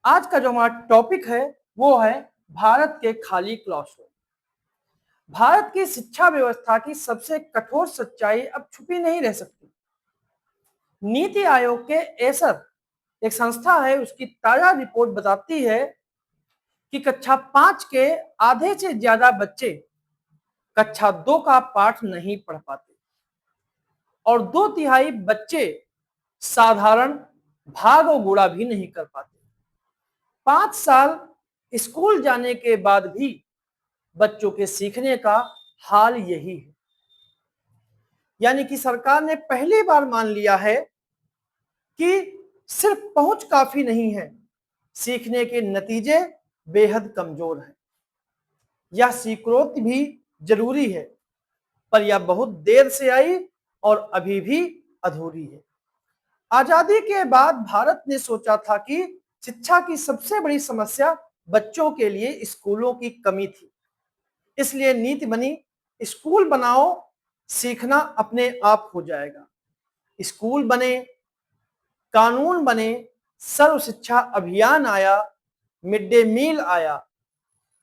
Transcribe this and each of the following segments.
आज का जो हमारा टॉपिक है वो है भारत के खाली क्लासरूम। भारत की शिक्षा व्यवस्था की सबसे कठोर सच्चाई अब छुपी नहीं रह सकती। नीति आयोग के एसर एक संस्था है, उसकी ताजा रिपोर्ट बताती है कि कक्षा 5 के आधे से ज्यादा बच्चे कक्षा 2 का पाठ नहीं पढ़ पाते और 2/3 बच्चे साधारण भाग और गुणा भी नहीं कर पाते। 5 साल स्कूल जाने के बाद भी बच्चों के सीखने का हाल यही है। यानी कि सरकार ने पहली बार मान लिया है कि सिर्फ पहुंच काफी नहीं है, सीखने के नतीजे बेहद कमजोर हैं। यह स्वीकृति भी जरूरी है, पर यह बहुत देर से आई और अभी भी अधूरी है। आजादी के बाद भारत ने सोचा था कि शिक्षा की सबसे बड़ी समस्या बच्चों के लिए स्कूलों की कमी थी। इसलिए नीति बनी, स्कूल बनाओ, सीखना अपने आप हो जाएगा। स्कूल बने, कानून बने, सर्व शिक्षा अभियान आया, मिड डे मील आया।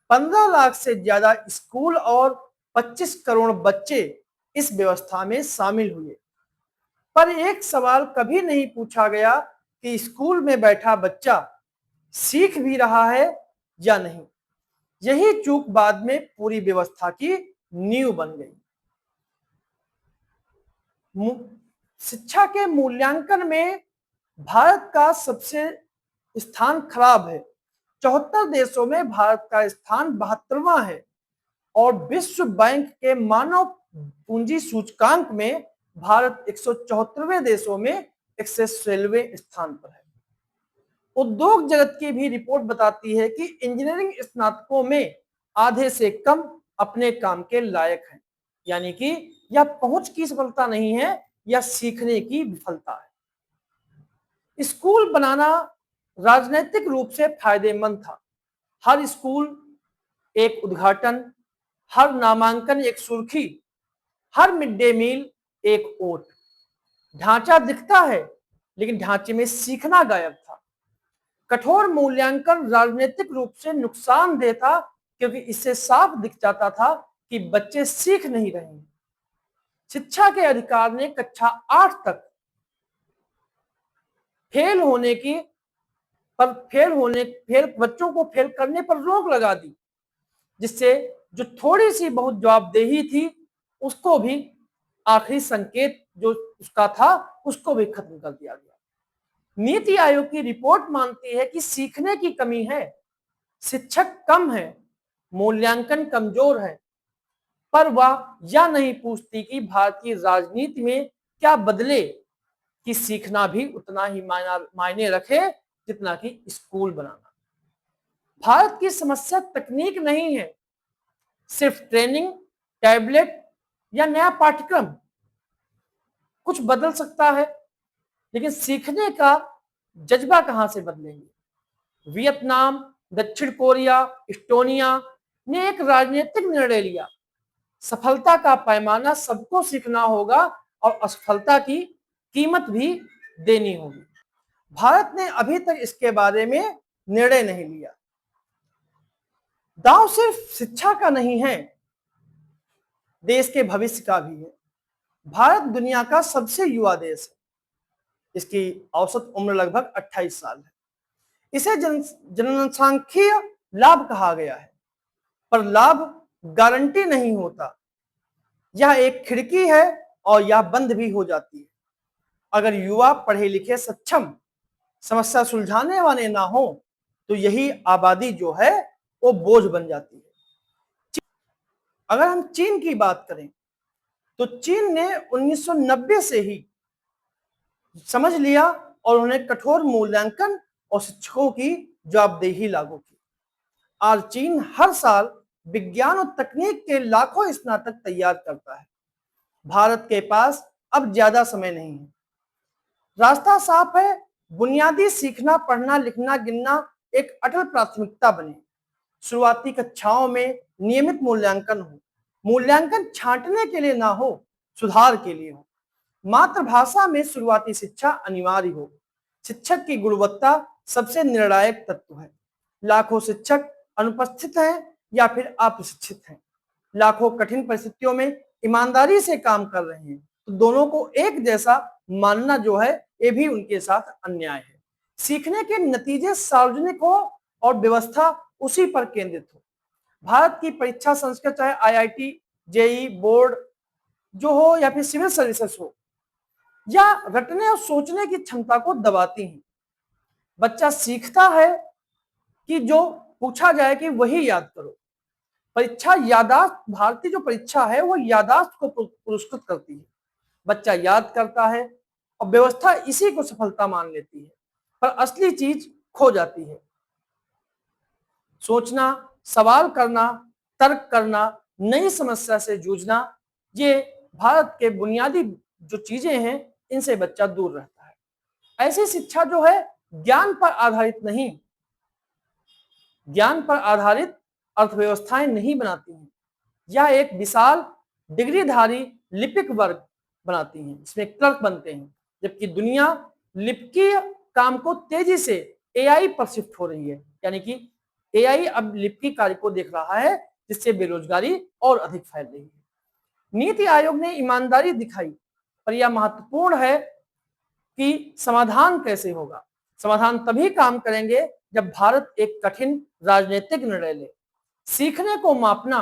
15 लाख से ज्यादा स्कूल और 25 करोड़ बच्चे इस व्यवस्था में शामिल हुए। पर एक सवाल कभी नहीं पूछा गया कि स्कूल में बैठा बच्चा सीख भी रहा है या नहीं। यही चूक बाद में पूरी व्यवस्था की नींव बन गई। शिक्षा के मूल्यांकन में भारत का सबसे स्थान खराब है। 74 देशों में भारत का स्थान 72वां है और विश्व बैंक के मानव पूंजी सूचकांक में भारत 174वें देशों में 116वें स्थान पर है। उद्योग जगत की भी रिपोर्ट बताती है कि इंजीनियरिंग स्नातकों में आधे से कम अपने काम के लायक हैं। यानी कि यह पहुंच की सफलता नहीं है, यह सीखने की विफलता है। स्कूल बनाना राजनीतिक रूप से फायदेमंद था। हर स्कूल एक उद्घाटन, हर नामांकन एक सुर्खी, हर मिड डे मील एक ओट। ढांचा दिखता है लेकिन ढांचे में सीखना गायब था। कठोर मूल्यांकन राजनीतिक रूप से नुकसानदेह था क्योंकि इससे साफ दिख जाता था कि बच्चे सीख नहीं रहे हैं। शिक्षा के अधिकार ने कक्षा 8 तक फेल बच्चों को फेल करने पर रोक लगा दी, जिससे जो थोड़ी सी बहुत जवाबदेही थी उसको भी, आखिरी संकेत जो उसका था उसको भी खत्म कर दिया गया। नीति आयोग की रिपोर्ट मानती है कि सीखने की कमी है, शिक्षक कम है, मूल्यांकन कमजोर है, पर वह यह नहीं पूछती कि भारतीय राजनीति में क्या बदले कि सीखना भी उतना ही मायने रखे जितना कि स्कूल बनाना। भारत की समस्या तकनीक नहीं है, सिर्फ ट्रेनिंग, टैबलेट या नया पाठ्यक्रम कुछ बदल सकता है, लेकिन सीखने का जज्बा कहां से बदलेंगे। वियतनाम, दक्षिण कोरिया, इस्टोनिया ने एक राजनीतिक निर्णय लिया। सफलता का पैमाना सबको सीखना होगा और असफलता की कीमत भी देनी होगी। भारत ने अभी तक इसके बारे में निर्णय नहीं लिया। दांव सिर्फ शिक्षा का नहीं है, देश के भविष्य का भी है। भारत दुनिया का सबसे युवा देश है। इसकी औसत उम्र लगभग 28 साल है। इसे जनसांख्यिकीय लाभ कहा गया है, पर लाभ गारंटी नहीं होता। यह एक खिड़की है और यह बंद भी हो जाती है। अगर युवा पढ़े लिखे, सक्षम, समस्या सुलझाने वाले ना हो तो यही आबादी जो है वो बोझ बन जाती है। अगर हम चीन की बात करें तो चीन ने 1990 से ही समझ लिया और उन्हें कठोर मूल्यांकन और शिक्षकों की जवाबदेही लागू की। आज चीन हर साल विज्ञान और तकनीक के लाखों स्नातक तैयार करता है। भारत के पास अब ज्यादा समय नहीं है। रास्ता साफ है, बुनियादी सीखना, पढ़ना, लिखना, गिनना एक अटल प्राथमिकता बने। शुरुआती कक्षाओं में नियमित मूल्यांकन हो। मूल्यांकन छांटने के लिए ना हो, सुधार के लिए हो। मातृभाषा में शुरुआती शिक्षा अनिवार्य हो। शिक्षक की गुणवत्ता सबसे निर्णायक तत्व है। लाखों शिक्षक अनुपस्थित हैं या फिर अप्रशिक्षित हैं, लाखों कठिन परिस्थितियों में ईमानदारी से काम कर रहे हैं, तो दोनों को एक जैसा मानना जो है ये भी उनके साथ अन्याय है। सीखने के नतीजे सार्वजनिक हो और व्यवस्था उसी पर केंद्रित हो। भारत की परीक्षा संस्था चाहे आईआईटी, जेई, बोर्ड जो हो या फिर सिविल सर्विसेज हो, या रटने और सोचने की क्षमता को दबाती हैं। बच्चा सीखता है कि जो पूछा जाए कि वही याद करो। परीक्षा याददाश्त, भारतीय जो परीक्षा है वो याददाश्त को पुरस्कृत करती है। बच्चा याद करता है और व्यवस्था इसी को सफलता मान लेती है, पर असली चीज खो जाती है। सोचना, सवाल करना, तर्क करना, नई समस्या से जूझना, ये भारत के बुनियादी जो चीजें हैं इनसे बच्चा दूर रहता है। ऐसी शिक्षा जो है ज्ञान पर आधारित नहीं, ज्ञान पर आधारित अर्थव्यवस्थाएं नहीं बनाती हैं। यह एक विशाल डिग्रीधारी लिपिक वर्ग बनाती हैं, इसमें क्लर्क बनते हैं, जबकि दुनिया लिपिकीय काम को तेजी से एआई पर शिफ्ट हो रही है। यानी कि एआई अब लिपिकी कार्य को देख रहा है, जिससे बेरोजगारी और अधिक फैल रही है। नीति आयोग ने ईमानदारी दिखाई, पर यह महत्वपूर्ण है कि समाधान कैसे होगा। समाधान तभी काम करेंगे जब भारत एक कठिन राजनीतिक निर्णय ले। सीखने को मापना,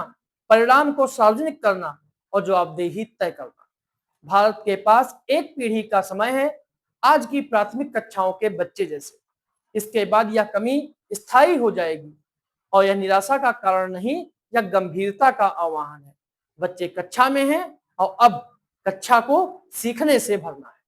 परिणाम को सार्वजनिक करना और जवाबदेही तय करना। भारत के पास एक पीढ़ी का समय है, आज की प्राथमिक कक्षाओं के बच्चे जैसे। इसके बाद यह कमी स्थायी हो जाएगी और यह निराशा का कारण नहीं, यह गंभीरता का आह्वान है। बच्चे कक्षा में हैं और अब कक्षा को सीखने से भरना है।